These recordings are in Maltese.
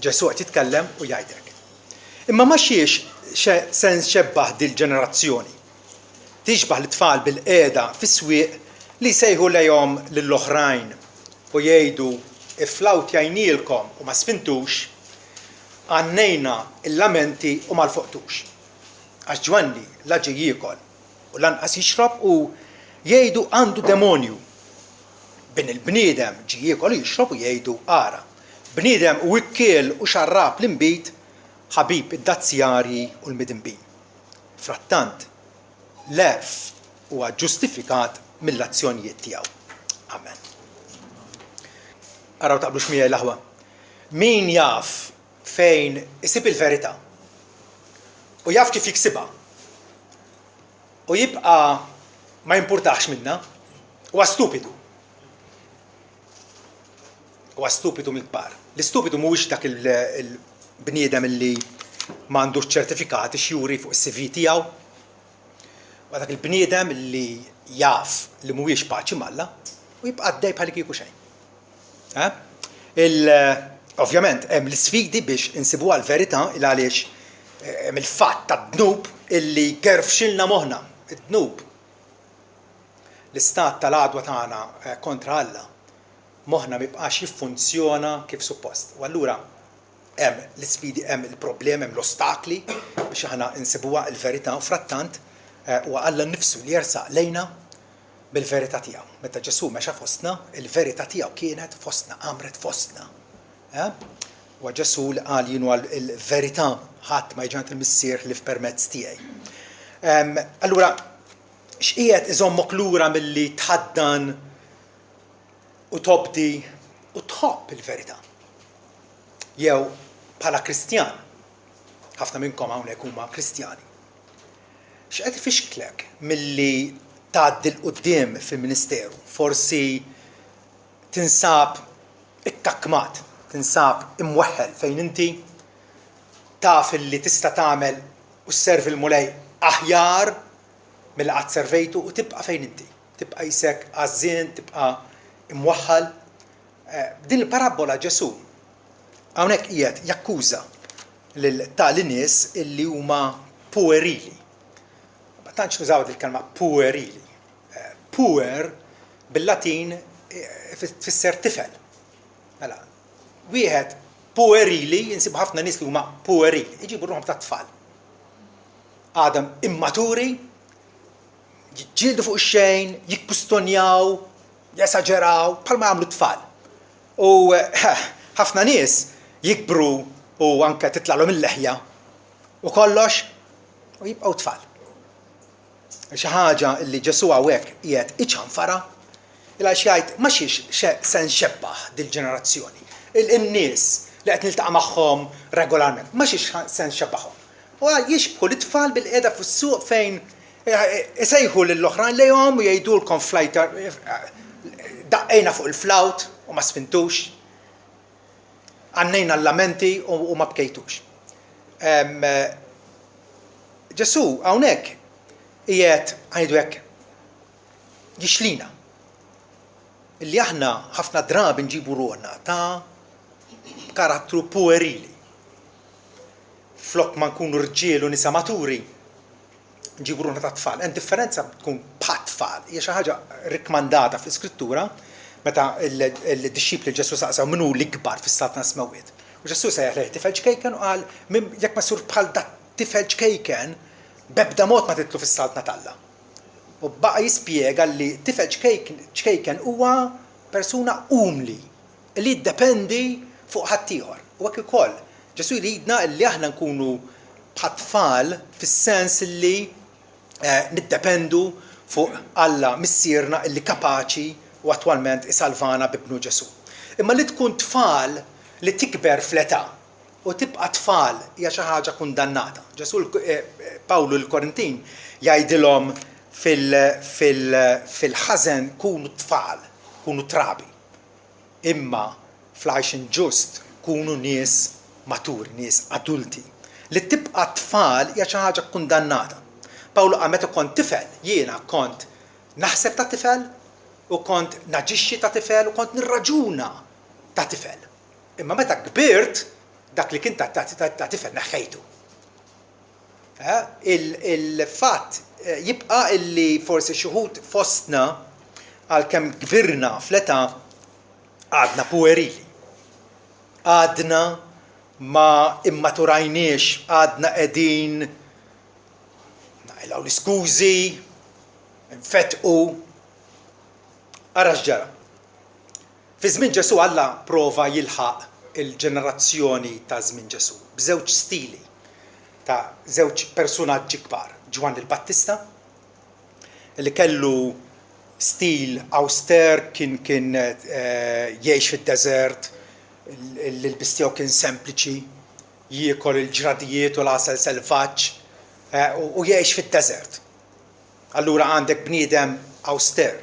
Ġesu qed jitkellem u jgħidlek. Imma ma xiex se nxebbaħ dil-ġenerazzjoni. Tixbaħ l-tfal bil-qiegħda fis-swieq li jsejħu lejhom lill-oħrajn u jgħidu iflawt jgħinilkom u ma sfintux, għannejna il-lamenti u ma l-fuqtux. Għax Ġwanni la ġie jiekol u lanqas jixrob u jgħidu għandu demonju. Bin il-bniedem ġie jiekol jixrob u jgħidu ara. Bniedem u ikkiel u xarrab l-imbit ħabib id-dazzjari u l-midinbin. Frattant, l-erf huwa ġustifikat mill-azzjonijiet tiegħu. Amen. Araw taqblux miegħi l-aħwa. Min jaf fejn isib il-verità u jaf kif jiksibha u jibqa' ma jimpurtax minnha huwa stupidu. Huwa stupidu mill-kbar. L-istupidu mhuwiex dak il-bniedem li m'għandux ċertifikati xjuri fuq is-CV tiegħu. Ma dak il-bniedem li jaf li mhuwiex paċi malla u jibqa' għaddej bħal kieku xejn. Ovvjament hemm l-isfidi biex insibuha l-verità il għaliex hemm il-fatt tad-dnub illi gerfxilna moħħna, id-dnub. L-istat tal-għadwa tagħna kontra Alla moħħna ma jibqax jiffunzjona kif suppost. U allura hemm l-isfidi, hemm il-problemi, hemm l-ostakli biex aħna insibuha l-verità u frattant u Alla nnifsu li jersaq lejna bil-verità tiegħu. Meta Ġesu mexa fostna, il-verità tiegħu kienet fostna, għamret fostna. U Ġesu li qal jienu il-verità ħadd ma jiġi il-missier li f'permezz tiegħi. Allura x'qiegħed iżommok lura milli tħaddan u tobdi u tħobb il-verità. Jew bħala Kristjan, ħafna minnkom hawnhekk huma Kristjani. X'qed ifixklek milli tgħaddi l-qudiem fil-Ministeru, forsi tinsab ikkakmat, tinsab imweħħel fejn inti taf li tista' tagħmel u sservi l-mulej aħjar milli qatt servejtu u tibqa' fejn inti. Tibqa' jisek għażien, tibqa' imwaħħal. Din il-parabola Ġesu hawnhekk qiegħed jakkuża lil nies illi huma puerili. Ma tantx nużaw il-kelma puerili. Puer bil-Latin tfisser tifel. Mela, wieħed puerili jinsibu ħafna nies li huma puerili, iġibu ruħhom ta' tfal. Għadhom immaturi, jiġġieldu fuq ix-xejn, jikkustonjaw, jesaġeraw bħalma jagħmlu tfal. U ħafna nies jikbru u anke titla'lhom il-leħja u kollox u jibqgħu tfal. Xi ħaġa li Ġesu hawnhekk qiegħed iċanfara il għax jgħid ma xiex se nxebbaħ dil-ġenerazzjoni. In-nies li qed niltaqa' magħhom regolarment, ma xiex se nxebbaħhom. U jixbħu l-tfal bil-qiegħda fis-suq fejn isejħu lill-oħrajn lejhom u jgħidulkom flajtar daqqejna fuq il-flawt u ma sfintux, għannejna l-lamenti u ma bkejtux. Ġesu hawnhekk qiegħed ngħidu hekk jixlina. Illi aħna ħafna drabi nġibu ruħna ta' karattru puerili. Flok ma nkunu rġiel u nisa maturi, nġibu ruħna ta' tfal. Hemm differenza tkun bħat tfal. Hija xi ħaġa rikmandata fl-Iskrittura meta l-dixxipli Ġesu saqsaw minnu l-ikbar fis-sat nas mewwiet. U Ġesu sejjaħ tifel ċkejken u qal jekk ma sur bħal dak tifel ċkejken b'ebda mod ma titlu fis-saltna talla. U baqa jispjega li tifel ċkejken huwa persuna umli li jiddependi fuq ħaddieħor. U hekk ukoll Ġesu jridna li aħna nkunu bħat-tfal fis-sens li niddependu fuq Alla missierna illi kapaċi u attwalment isalvana b'ibnu Ġesu. Imma li tkun tfal li tikber fl-età u tibqa' tfal hija xi ħaġa kundannata. Ġesu Pawlu l-Korintin jgħidilhom fil-ħażen kunu tfal, kunu trabi. Imma fl-għajxin ġust kunu nies maturi, nies adulti. Li tibqa' tfal hija xi ħaġa kundannata. Pawlu qal meta kont tifel, jiena kont naħseb ta' tifel u kont naġixxi ta' tifel u kont nirraġuna ta' tifel. Imma meta kbirt dak li kien ta' tifel neħħejtu. Il-fatt jibqa' illi forsi xi wħud fostna għalkemm kbirna fl-età għadna puerili. Għadna ma immaturajniex, għadna qegħdin naqilgħu l-iskużi, nfettqu. Ara x'ġara. Fi żmien Ġesu Alla prova jilħaq il-ġenerazzjoni ta' żmien Ġesu b'żewġ stili ta' żewġ personaġġi kbar. Ġwan il-Battista, li kellu stil auster, kien jgħix fid-deżert, l-ilbis tiegħu kien sempliċi, jiekol il-ġradijiet u l-għasel selvaġġ u jgħix fid-deżert. Allura għandek bniedem auster.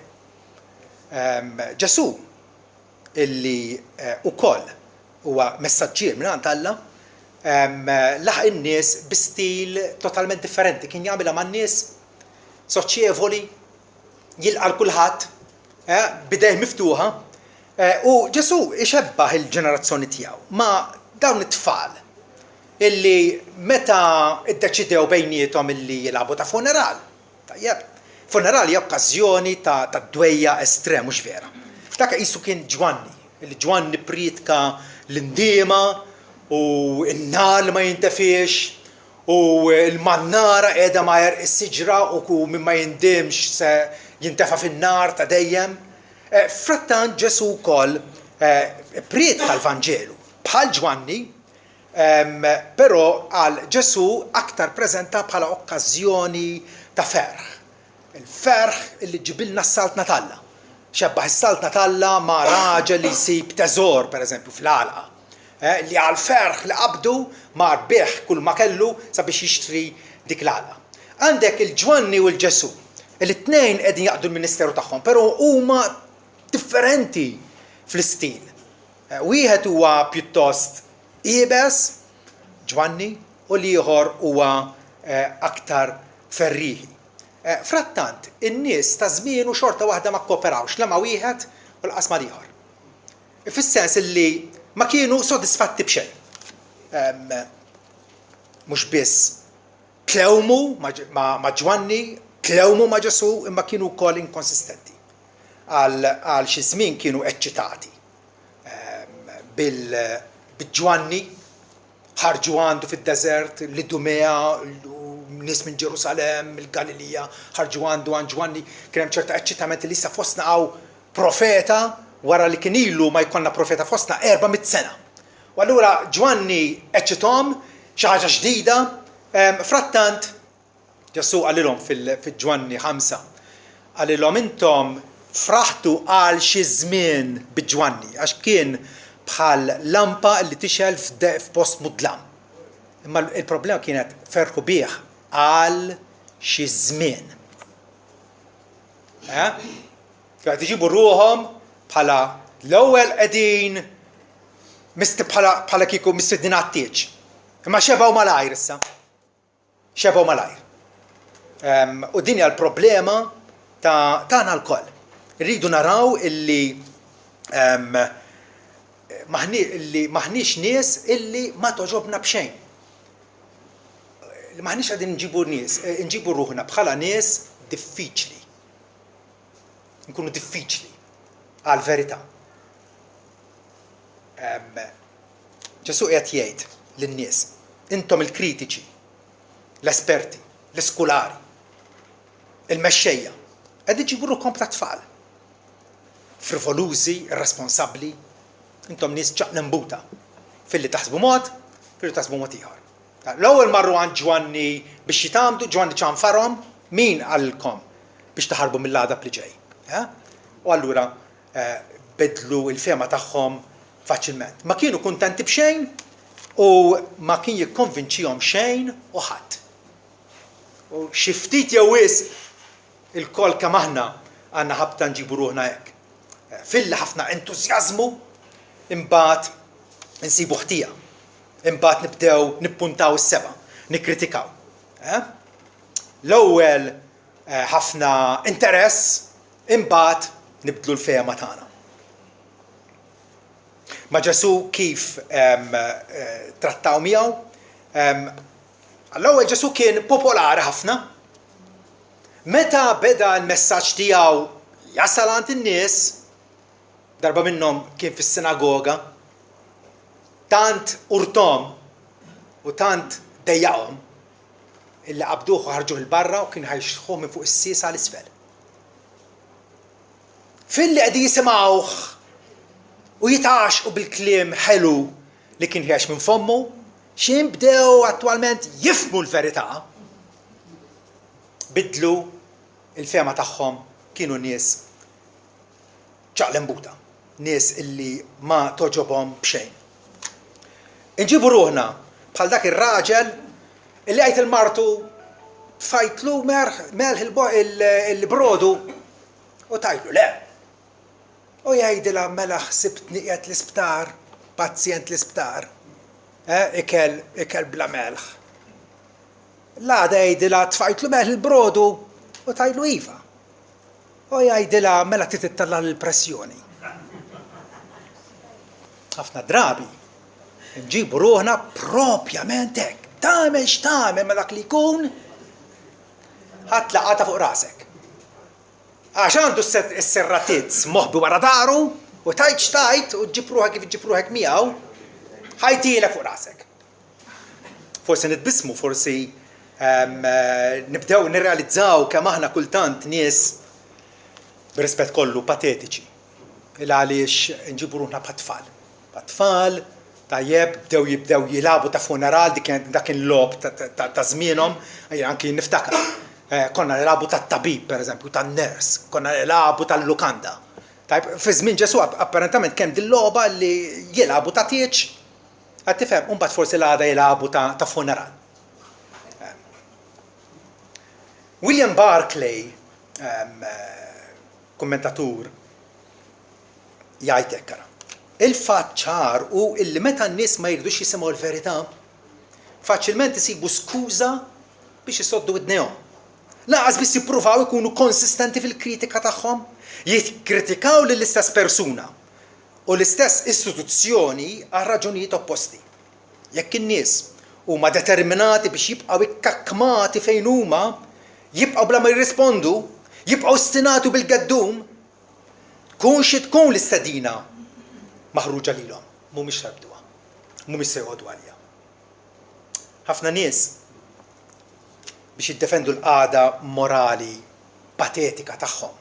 Ġesu illi ukoll huwa messaġġier minn għand Alla laħaq in-nies bi stil totalment differenti. Kien jagħmilha man-nies soċjevoli, jilqa' kulħadd, bidejh miftuħa, u Ġesu ixebbaħ il-ġenerazzjoni tiegħu ma' dawn it-tfal illi meta iddeċidew bejniethom illi jilagħbu ta' funeral. Tajjeb, funeral hija okkażjoni ta' dwejja estrem mhux vera. Dak qisu kien Ġwanni, illi Ġwanni priedka l-indiema u n-nar ma jintefiex u l-mannara qiegħda ma jerq is-siġra u min ma jindimx se jintefa' fin-nar ta' dejjem. Frattant Ġesu wkoll priedka l-Vanġelu bħal Ġwanni, però għal Ġesu aktar preżenta bħala okkażjoni ta' ferħ. Il-ferħ illi ġibilna s-Salt Natalla. Xebbaħ is-Salt Natalla ma' raġel li jsib teżor pereżempju fl-għalqa. Li għal ferħ li qabdu mar bieħ kull ma kellu sabiex jixtri dik l-għalqa. Għandek il-Ġwanni u l-Ġesu. Il-tnejn qegħdin jaqdu l-ministeru tagħhom, però huma differenti fl-istil. Wieħed huwa pjuttost qiebes, Ġwanni, u l-ieħor huwa aktar ferriħi. Frattant, in-nies ta' żmienu xorta waħda ma kkoperawx la ma' wieħed u l-qas ma' ieħor. Fis-sens illi ma kienu sodisfatti b'xejn. Mhux biss tlewmu ma' Ġwanni, tlewmu ma' Ġesu, imma kienu wkoll inkonsistenti. Għal xi żmien kienu eċċitati bil-Ġwanni, ħarġu għandu fid-deżert, l-Idumea, nies minn Ġerusalem, il-Galilija, ħarġu għandu għand Ġwanni, kien hemm ċerta eċċitament li issa fostna hawn profeta wara li kien ilu ma jkollna profeta fostna 400 sena. U allura Ġwanni eċċithom xi ħaġa ġdida, frattant Ġesu qalilhom fil-Ġwanni 5, qalilhom intom fraħtu għal xi żmien bi-Ġwanni għax kien bħal lampa li tixel f'post mudlam. Imma il-problema kienet ferħu bih għal xi żmien. Qed iġibu ruhom bħala l-ewwel qegħdin bħala kieku mistednin għat-tieġ. Imma xebgħu malajr issa. Xebgħu malajr. U din hija l-problema tagħna lkoll. Irridu naraw illi maħniex nies illi ma toġobna b'xejn. Maħniex qegħdin nġibu ruħna bħala nies diffiċli. Nkunu diffiċli għal verità. Ġesu qiegħed jgħid lin-nies, intom il-kritiċi, l-esperti, l-iskulari, il-mexxejja, qegħdin ġibu ruħkom ta' tfal. Frivolużi, irresponsabbli, intom nies ċaqnembuta fil-li taħsbu mod, fil-li taħsbu mod ieħor. L-ewwel marru għand Ġwanni biex jitamdu, Ġwanni ċanfarhom, min għalkom biex taħarbu mill-għada li ġej. U allura bedlu il-fema tagħhom faċilment. Ma kienu kuntenti b'xejn u ma kien jikkonvinċihom xejn u ħadd. U xi ftit jew wisq il-kol kemm aħna għandna ħabta nġibu ruħna hekk. Fil ħafna entużjażmu imbagħad insibu ħtija. Imbagħad nibdew nippuntaw is-seba', nikkritikaw. L-ewwel ħafna interess, imbagħad nibdlu l-fehma tagħna. ma' Ġesu kif trattaw miegħu. L-ewwel Ġesu kien popolari ħafna. Meta beda l-messaġġ tiegħu jasal għand in-nies, darba minnhom kien fis-sinagoga, tant urtom u tant dejjaqhom illi qabduh u ħarġuh il-barra u kien ħajxħuh minn fuq is-siesa għal isfel. Fil-li qegħdin jisimgħuh u jitgħaxqu bil-kliem ħelu li kien ħiex minn fommu, x'in bdew attwalment jifhmu l-verità, bidlu il-fema tagħhom kienu nies ċaqlembuta, nies illi ma toġobhom b'xejn. Inġibu ruħna bħal dak ir-raġel illi għajt il-martu tfajtlu melħ il-brodu u tajlu le. U jgħidilha mela ħsibt nieqiet l-isptar, pazjent l-isptar, ikel bla melħ. L-għada jgħidilha tfajtlu melħ il-brodu u tajlu iva. U jgħidilha mela titittalla l-pressjoni. Ħafna drabi nġibu ruħna propjament hekk. Tagħmel x'tagħmel ma dak li jkun ħadd laqata fuq rasek. Għax għandu s-serratizz moħbi wara daru u tajt x'tajt u ġġib ruħek kif ġġib ruħek miegħu ħajtilek fuq rasek. Forsi nitbismu, forsi nibdew nirrealizzaw kemm aħna kultant nies b'rispett kollu patetiċi. Il għaliex nġibu ruħna bħat-tfal. Bħat-tfal tajjeb jibdew jilabu ta' funeral dak kien lob ta' żmienhom, anki niftakar. Konna nilabu tat-tabib pereżempju, tan-ners, konna nilabu tal-lukanda. Tajb, fi żmien Ġesu apparentament kemm din logħba li jilabu ta' tieġ, qed tifhem, u mbagħad forsi l-għada jilabu ta' funeral. William Barclay, kommentatur, jgħid hekk ara. Il-fatt ċar u illi meta n-nies ma jirdux jisimgħu l-verità, faċilment isibu skuża biex isoddu id-dnejhom. Laqas biss jippruvaw ikunu konsistenti fil-kritika tagħhom, jikkritikaw lill-istess persuna u l-istess istituzzjoni għal raġunijiet opposti. Jekk in-nies huma determinati biex jibqgħu ikkakkmati fejn huma, jibqgħu bla ma jirrispondu, jibqgħu ostinati bil-gaddum, tkun xi tkun l-istedina maħruġa lilhom, mhumiex rebduha, mhumiex se jgħodu għalija. Ħafna nies biex jiddefendu l-qagħda morali patetika tagħhom.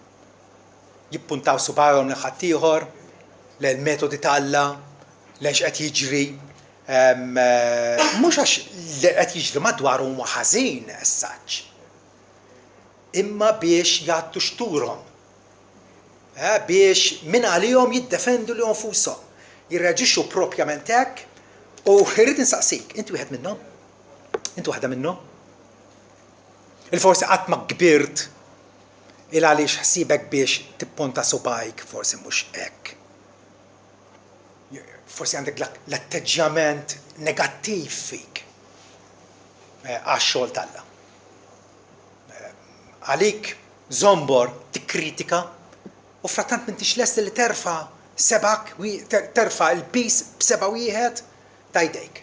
Jippuntaw subajhom lil ħadd ieħor, lejn metodi ta' Alla, lejn x'qed jiġri, mhux għax li qed jiġri madwarhom huwa ħażin as such, imma biex jagħtu xturhom. Biex minn għalihom jiddefendu li nfushom, jirreaġixxu propjament hekk u rrid insaqsik, inti wieħed minnhom? Inti waħda minnhom? Il-forsi qatt ma kbirt il għaliex ħsiebek biex tippunta subajk, forsi mhux hekk. Forsi għandek l-atteġġjament negattiv fik għax-xogħol tagħha. Għalik żombor tikkritika u frattant m'intix lest li terfa' sebak, terfa' il-pis b'seba' wieħed ta' jdejk.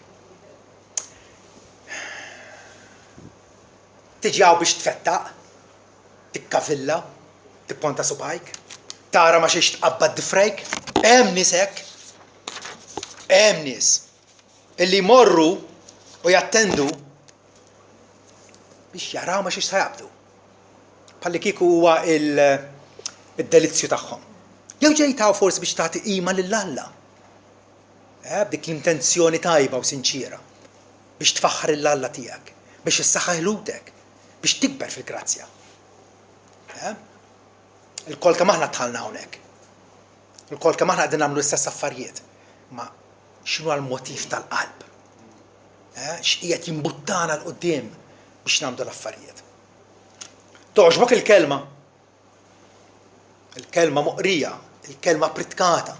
Tiġi hawn biex tfettaq, tikkavilla, tipponta subajk, tara ma xiex tqabbad difrejk, hemm nies hekk, hemm nies illi jmorru u jattendu biex jaraw ma xiex sajabdu. Bħalli kieku huwa id-delizzju tagħhom. Jew ġejtaw forsi biex tagħti qima lill-Alla. B'dik l-intenzjoni tajba u sinċira biex tfaħħar il-Alla tiegħek, biex issaħħaħ ħlutek, biex tikber fil-grazzja. Il-kol kemm aħna tħallna hawnhekk. Il-kol kemm aħna qegħdin nagħmlu l-istess affarijiet. Ma x'inhu l-motiv tal-qalb? X'qiegħed jimbuttana l qudiem biex nagħmlu l-affarijiet. Toġbok il-kelma. Il-kelma moqrija, il-kelma pritkata.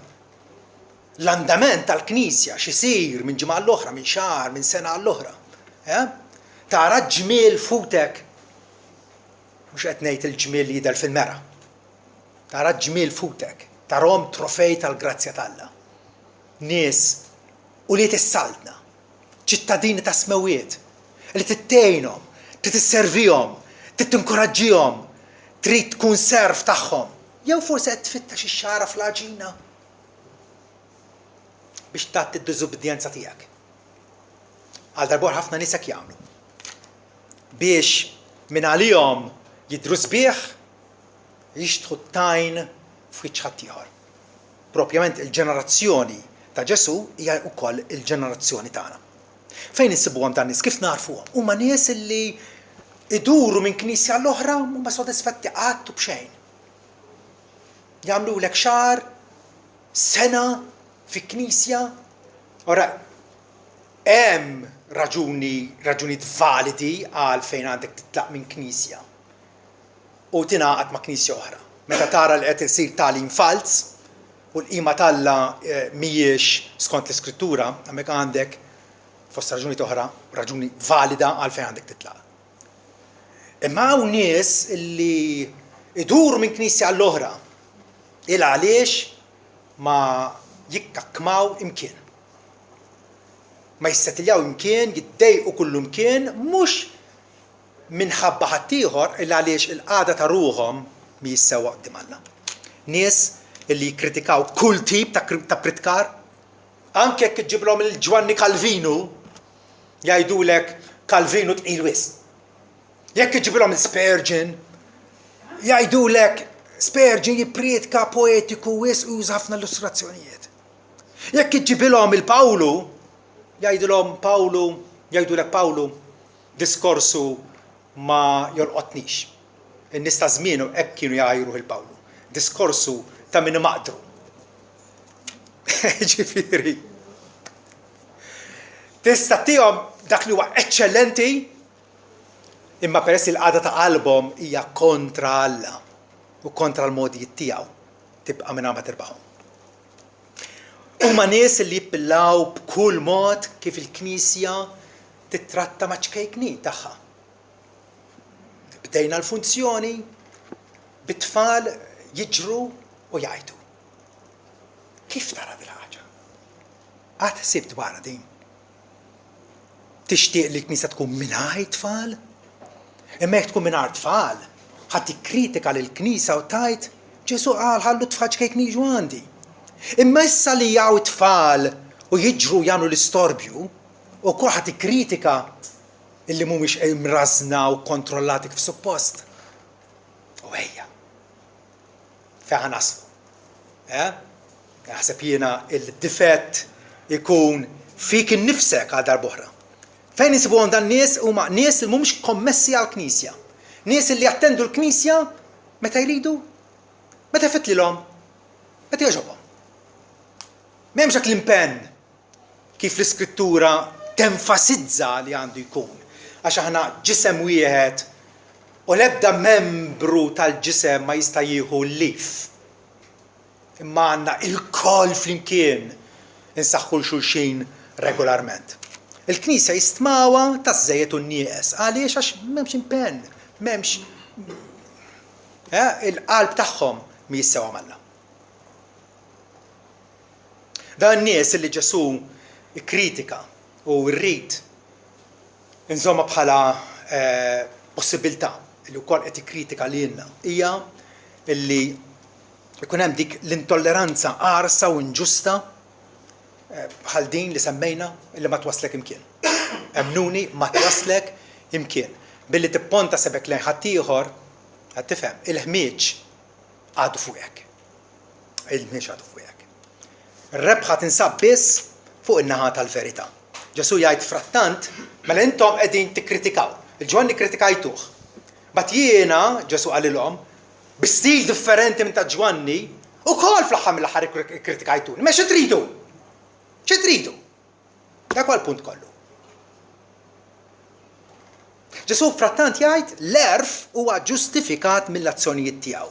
L-andament tal-Knisja x'isir minn ġimgħa l-oħra, minn xahar, minn sena l-oħra. Tara ġmiel futek. Mhux qed ngħid il-ġmiel li jidher fil-mera. Tara ġmiel futek, tarahom trofej tal-grazzja t'Alla. nies u li tissaltna, ċittadini ta' smewiet, li tittejnhom, tisservihom, tinkoraġġihom, trid tkun serv tagħhom. Jew forsi qed tfittex ix-xara fl-aġina biex tagħti d-diżubbidjenza tiegħek. Għal darbor ħafna nies hekk jagħmlu. Biex minn għalihom jidhru sbieħ jixtħu t-tajn f'wiċċ ħadd ieħor. Propjament il-ġenerazzjoni ta' Ġesu hija wkoll il-ġenerazzjoni tagħna. Fejn insibuhom dan nies? Kif narfuhom? Huma nies li iduru minn knisja l-oħra huma sodisfatti qatt u b'xejn. Jagħmlulek xahar, sena fi knisja. Ora hemm raġunijiet validi għal fejn għandek titlaq minn knisja u tingħaqad ma' knisja oħra. Meta tara li qed isir tagħlim fals u l-qima talla mhijiex skont l-Iskrittura, hemmhekk għandek fost raġunijiet oħra raġuni valida għal fejn għandek titlaq. Imma hawn nies li iduru minn knisja għall-oħra il għaliex ma jikkakmaw imkien. Ma jissetiljaw imkien, jiddejqu kullu imkien, mhux minħabba ħadd ieħor il għaliex il-qagħda ta' ruhom mi jissewwa qudiem Alla. Nies li jikkritikaw kull tip ta' pritkar, anke jekk iġiblhom il-Ġwanni Calvinu jgħidulek Calvinu tqil wisq. Jekk iġiblhom il-Spurgeon jgħidulek Spurgeon jippriedka poetiku wisq u juża ħafna illustrazzjonijiet. Jekk iġibilhom il-Pawlu jgħidulek Pawlu diskorsu ma jolqotnix. In-nies ta' żmienu hekk kienu jgħajru il-Pawlu. Diskorsu ta' min maqdru. Ġifieri. Tista' tihom dak li huwa eċċellenti, imma peress il-qagħda ta' qalbhom hija kontra Alla u kontra l-modijiet tiegħu tibqa' minn ma tirbahom. Huma nies li jippillaw b'kull mod kif il-Knisja titratta ma' ċkejknin tagħha. Bdejna l-funzjoni bit-tfal jiġru u jgħidu. Kif tara din ħaġa? Għad ħsieb dwarha din. Tixtieq li l-Knisja tkun mingħajr tfal? Imma jekk tkun mingħajr tfal, ħadd tikkritika lill-Knisja u tajt Ġesu qal ħallu tfal ċkejknin jiġu għandi. Imma issa li jgħu tfal u jiġru jagħmlu l-istorbju u kol ħadd tikkritika illi mhumiex imrażna u kontrollati kif suppost. U ejja. Fejn naslu. Naħseb jiena il-difett ikun fik innifsek għal darb'oħra. Fejn insibuhom dan nies huma nies li mhumiex kommessi għall-Knisja. Nies li jattendu l-Knisja meta jridu, meta jfittlilhom, meta jogħġobhom. M'hemmx dak l-impenn kif l-Iskrittura tenfasizza li għandu jkun. Għax aħna ġisem wieħed u l-ebda membru tal-ġisem ma jista' jieħu l-lif. Imma għandna il-koll flimkien insaħħu l-xulxin regolarment. Il-Knisja jistmawa taż-żejjed u n-nieqes. Għaliex għax m'hemmx impenn, m'hemmx il-qalb tagħhom mi jissewwa Alla. Dan nies li Ġesu ikkritika u rrid insomma bħala possibilità li wkoll qed ikkritika lilna hija li jkun hemm dik l-intolleranza qarsa u inġusta bħal din li semmejna li ma twaslek imkien. Emnuni ma twaslek imkien. Billi tipponta sebek lejn ħadd ieħor qed tifhem il-ħmieġ għadu fuqek. Il-ħmieġ għadu fuqek. Ir-rebħa tinsab biss fuq in-naħa tal-verità. Ġesu jgħid frattant, mela intom qegħdin tikkritikaw. Il-Ġwanni kritikajtuh. Bat jiena, Ġesu qalilhom, bi-stil differenti minn ta' Ġwanni, ukoll fl-aħħar mill-aħħar ikkritikajtuni. Ma xi tridu? Xi tridu? Dak huwa l-punt kollu. Ġesu frattant jgħid l-erf huwa ġustifikat mill-azzjonijiet tiegħu.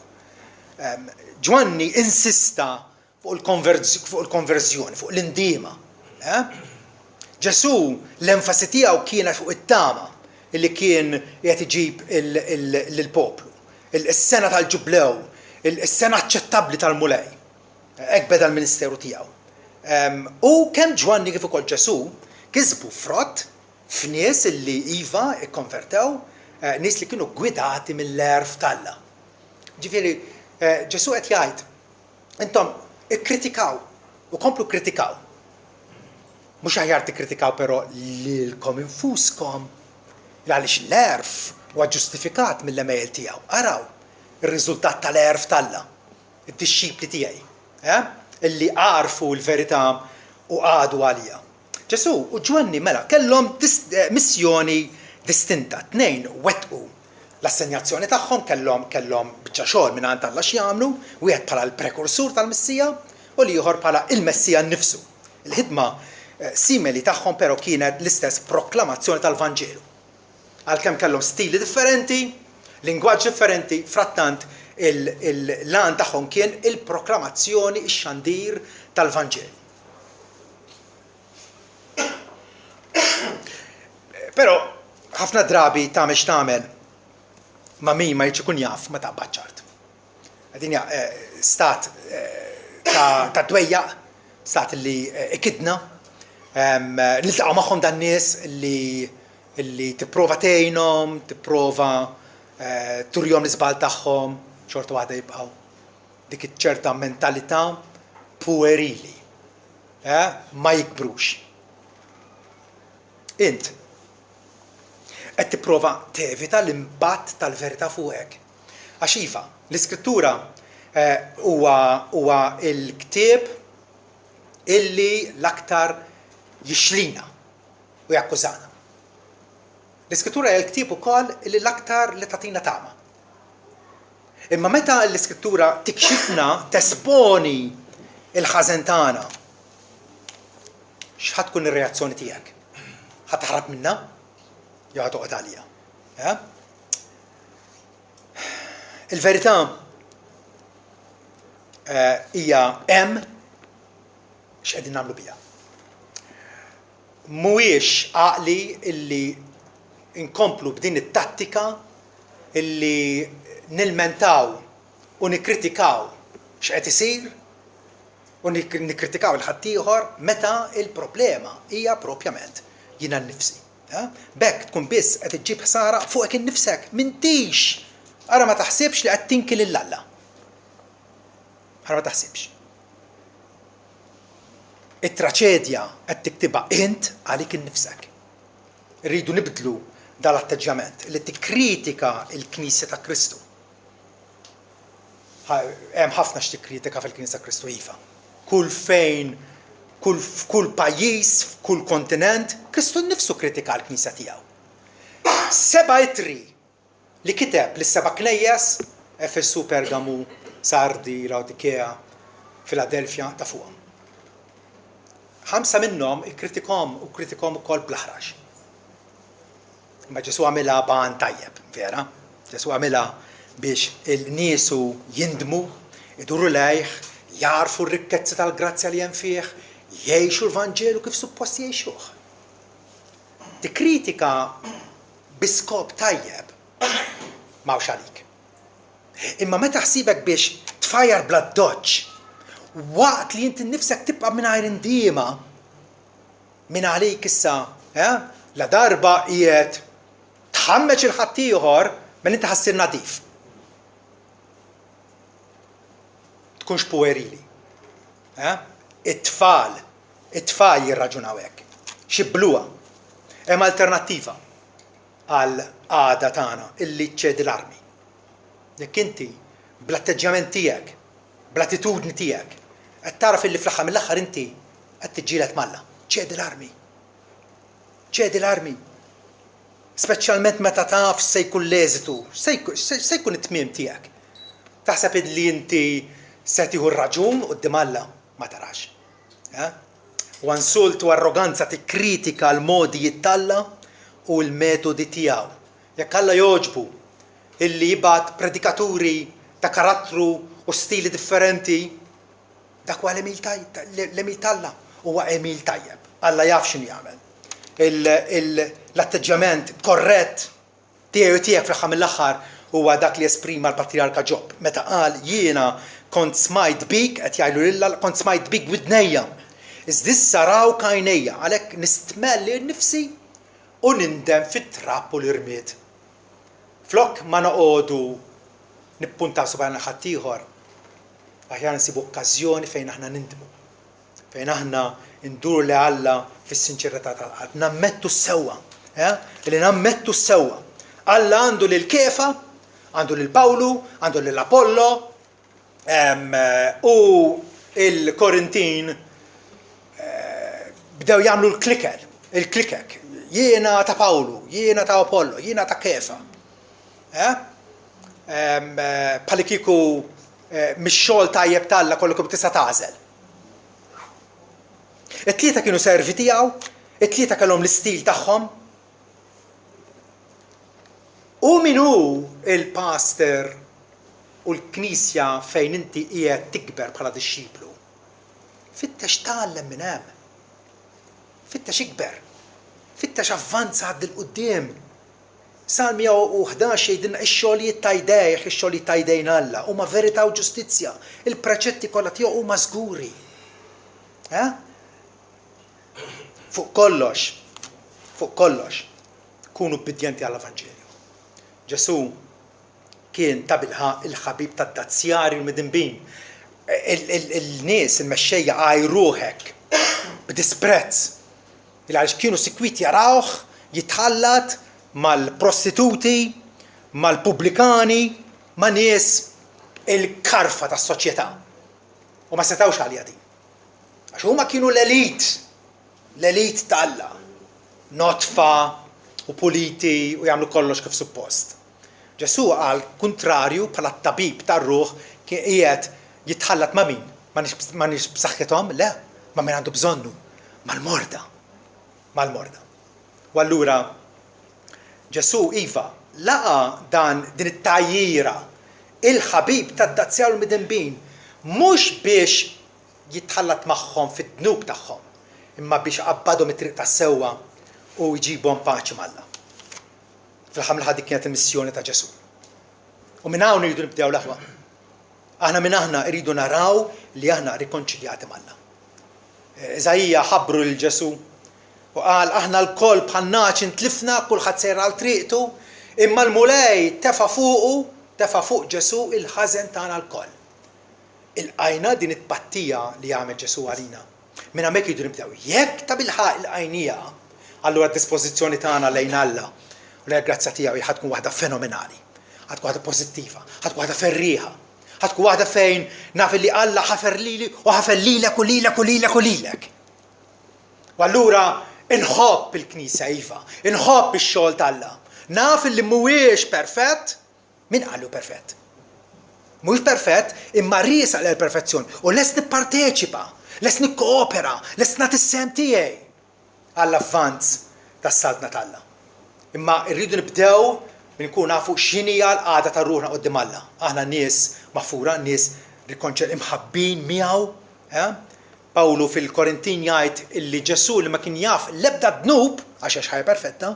Ġwanni insista fuq il-konverżjoni, fuq l-indiema. Ġesu l-enfasi tiegħu kienet fuq it-tama li kien qed iġib lill-poplu. Is-sena tal-ġublew, is-sena aċċettabbli tal-mulej. Hekk beda l-ministeru tiegħu. U kemm Ġwanni kif ukoll Ġesu kisbu frott f'nies li iva ikkonvertew, nies li kienu gwidati mill-erf tal-Alla. Ġifieri Ġesu qed jgħid, intom ikkritikaw u komplu kritikaw. Mhux aħjar tikkritikaw però lilkom infuskom għaliex l-erf huwa ġustifikat mill-emejl tiegħu. Araw ir-riżultat tal-erf tal-Alla, id-dixxipli tiegħi, illi għarfu l-verità u għadu għalija. Ġesu u Ġwanni mela kellhom missjoni distinta, tnejn wettqu l-assenjazzjoni tagħhom kellhom biċċa xogħol mingħand Alla x'jagħmlu, wieħed bħala l-prekursur tal-Missija u l-ieħor bħala il-Messija nnifsu. Il-ħidma simili tagħhom però kienet l-istess proklamazzjoni tal-Vanġelu. Għalkemm kellhom stili differenti, lingwaġġ differenti, frattant il-lan tagħhom kien il-proklamazzjoni ix-xandir tal-Vanġelu. Però ħafna drabi tagħmel x'tagħmel ma' min ma jridx ikun jaf ma taqbad ċart. Qegħdin stat ta' dwejjaq, stat li ikidna, niltaqgħu magħhom dan nies li tipprova tgħinhom, tipprova turjhom l-iżbal tagħhom, xorta waħda jibqgħu dik iċ-ċerta mentalità puerili, ma jikbrux. Int qed tipprova tevita l-impatt tal-verità fuqek. Għax iva, l-Iskrittura huwa l-ktieb illi l-aktar jixlina u jakkużana. L-Iskrittura hija l-ktieb ukoll illi l-aktar li tagħtina tama. Imma meta l-Iskrittura tikxifna tesponi il-ħażen tagħna, x'ħad tkun ir-reazzjoni tiegħek? Ħadd taħrab minnha? Jew ħadd toqgħod għalija. Il-verità hija hemm x'qegħdin nagħmlu biha. Mhuwiex għaqli illi inkomplu b'din it-tattika illi nilmentaw u nikkritikaw x'qed isir u nikkritikaw il-ħaddieħor meta il-problema hija propjament jiena nnifsi. Bekk tkun biss qed iġġib ħsara fuqek innifsek, m'intix. Ara ma taħsibx li qed tinkil lill-Alla. Ara ma taħsibx. it-traċedja qed tiktibha int għalik innifsek. Rridu nibdlu dal-atteġġament li tikkritika l-Knisja ta' Kristu. Hemm ħafna x'tikkritika fil-Knisja ta' Kristu iva. Kull fejn, kull pajjiż, f'kull kontinent, Kristu nnifsu kritika l-Knisja tiegħu. Seba' itri li kiteb lis-seba' knejjes Efesu, Pergamu, Sardi, Laodikea, Filadelfja ta' fuqhom. 5 minnhom kritikom ukoll bl-aħrax. Imma Ġesu għamilha ban tajjeb, vera? Ġesu għamilha biex il-niesu jindmu, iduru lejh, jarfu r-rikkezza tal-grazzja li hemm fih, jgħixu l-Vanġelu kif suppost jgħixuh. Tikkritika biskop tajjeb m'hawnx għalik. Imma meta ħsibek biex tfajjar bla doġġ, waqt li inti nnifsek tibqa' mingħajr indiema minn għalik issa, la darba qiegħed tħammeġ il-ħadd ieħor minn inti ħassir nadif. Tkunx puerili. It-tfal jirraġunaw hekk. Xibluha. Hemm alternattiva għal għada tagħna illi ċċedi l-armi. Jekk inti bl-atteġġjament tiegħek, bl-attitudni tiegħek, qed tara fil-li fl-aħħar mill-aħħar inti qed tiġġieled Malla. ċedi l-armi. ċedi l-armi. Speċjalment meta taf se jkun l-eżitu, se jkun it-tmiem tiegħek. Taħseb li inti se tieħu r-raġun quddiem Alla ma tarax. U insult u arroganza tikkritika l-modi jittalla u l-metodi tiegħu. Jekk Alla jogħġbu illi jibgħat predikaturi ta' karattru u stili differenti, dak huwa l-Emil Talla huwa Emil tajjeb. Alla jaf x'inhu jagħmel. L-atteġġjament korrett tiegħu tiegħek fl-aħħar mill-aħħar huwa dak li esprima l-Patriarka Ġobb. Meta qal jiena kont smajt bik qed jgħidu lilha kont smajt bik widnejja. Iżdissa raw kajnejja għalhekk nistmelli nnifsi u nindem fit-trapp u l-irmiet. Flok ma noqogħdu nippuntaw subajna ħadd ieħor, aħjar nsibu okkażjoni fejn aħna nindmu. Fejn aħna nduru li Alla fis-sinċerità tal-qalb. Nammettu sewwa, li nammettu sewwa. Alla għandu lil Kefa, għandu lil Pawlu, għandu lil Apollo, u il-Korintin bdew jagħmlu il-klikek. Jiena ta' Pawlu, jiena ta' Apollo, jiena ta' Kefa. Palikiku mix-xogħol tajjeb talla kollokom tista' tagħżel. It-tlieta kienu servi tiegħu, it-tlieta kellhom l-istil tagħhom. U min hu il-pastor u l-knisja fejn inti qiegħed tikber bħala dixxiplu. Fittex tgħallem minn hemm. Fittex ikber. Fittex avvanza għaddi l-qudiem. Salm 111 jgħidilna x-xogħlijiet ta' jdejh, ix-xogħlijiet ta' jdejn Alla, huma verità u ġustizzja. Il-preċetti kollha tiegħu huma żguri. Fuq kollox, kunu bidjenti għall-Evanġelju. Ġesu kien ta' bilħaq il-ħabib tad-dazzjari u l-midinbin. Il-nies, il-mexxejja għajruhek b'disprezz. Il-għaliex kienu sikwit jarawh jitħallat mal-prostituti, mal-pubblikani, ma' nies il-karfa tas-soċjetà. U ma setawx għalija din. Għax huma kienu l-elit ta' Alla. Notfa u puliti u jagħmlu kollox kif suppost. Ġesu għal kontrarju bħala tabib tar-ruħ kien qiegħed jitħallat ma' min? Ma nix b'saħħithom? Le, ma' min għandu bżonnu. Mal-morda. U allura Ġesu iva laqa din it-tajjira il-ħabib tad-dazzjar u l-midinbin mhux biex jitħallat magħhom fid-dnub tagħhom, imma biex qabbadhom it-triq tas-sewwa u jġibhom paċi mal-Alla. Fil-ħamla dik kienet il-missjoni ta' Ġesu. U minn hawn iridu nibdew l-aħwa. Aħna minn aħna iridu naraw li aħna rikonċiljati mal-Alla. Eżajija ħabbru lil Ġesu u qal aħna l-koll bħal naċin tlifna kulħadd sejra għal triqtu, imma l-mulej tefa' fuq Ġesu il-ħażen tagħna l-koll. Il-qajna din it-pattija li jagħmel Ġesu għalina. Minn hemmhekk jridu nibdew. Jekk ta' bilħaq il-qajnija, allura d-dispożizzjoni tagħna lejn Alla u lejn grazzja tiegħu ħad tkun waħda fenomenali, ħad tkun waħda pożittiva, ħad tkun waħda ferrieħa, ħad tkun waħda fejn naf li Alla ħafer lili u ħafer lilek u lilek u lilek u lilek. U allura inħobb il-Knisja iva, inħobb ix-xogħol tal-Alla. Naf li mhuwiex perfett, min qalu perfett. Mhuwiex perfett, imma riesa għal perfezzjoni u lest nipparteċipa, lest nikkoopera, lest nagħti s-sem tiegħi għall-avvanz tas-saltna tal-Alla. Imma rridu nibdew nkunu nafu x'inhija l-qagħda tar-ruħna quddiem Alla. Aħna nies magħfura, nies imħabbin miegħu, Pawlu fil-Korintin jgħid illi Ġesu li ma kien jaf l-ebda dnub għax ħajja perfetta,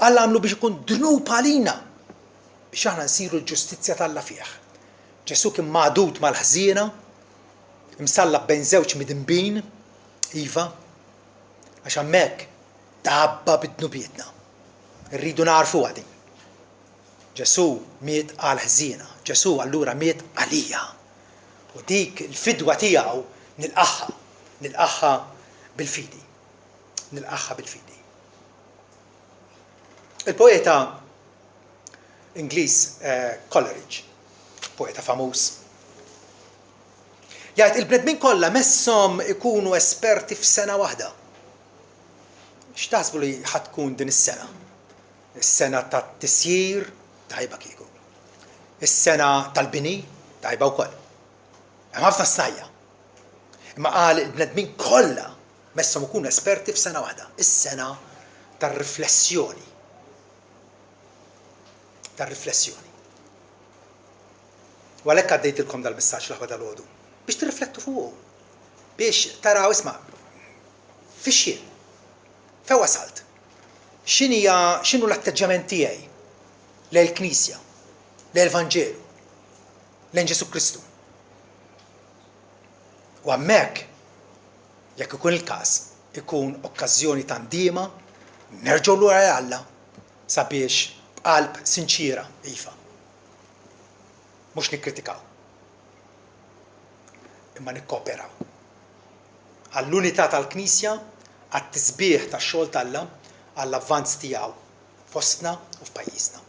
Alla għamlu biex ikun dnub għalina biex aħna nsiru l-ġustizzja tal-Alla fih. Ġesu kien magħdud mal-ħżiena, imsallab bejn żewġ midinbin, iva, għax hemmhekk dabba bid-dnubietna. Irridu narfu għadin. Ġesu miet għal ħżiena, Ġesu allura miet għalija. U dik il-fidwa tiegħu nilqaħħa bil-fidi. Il-poeta Ingliż Coleridge, poeta famuż, jgħid il-bnedmin kollha messhom ikunu esperti f'sena waħda. X'taħsbu li ħadd tkun din is-sena? Is-sena tat-tisjir tajba kieku. Is-sena tal-bini tajba wkoll. Hemm ħafna snajja. Imma qal il-bnedmin kollha messhom ikunu esperti f'sena waħda, is-sena tar-riflessjoni. U għalhekk għaddejtilkom dal-messaġġ l-aħwa dal-għodu biex tirriflettu fuqu, biex taraw isma' fix-xien, fejn wasalt, x'inhu l-atteġġament tiegħi lejn il-Knisja, lejn l-Evanġelu, lejn Ġesu Kristu. U hemmhekk jekk ikun il-każ, ikun okkażjoni tandiema nerġgħu lura Alla sabiex b'qalb sinċira iva. Mhux nikkritikaw. Imma nikkooperaw. Għall-unità tal-Knisja, għat-tisbieħ tax-xogħol tal-Alla, għall-avvanz tiegħu fostna u f'pajjiżna.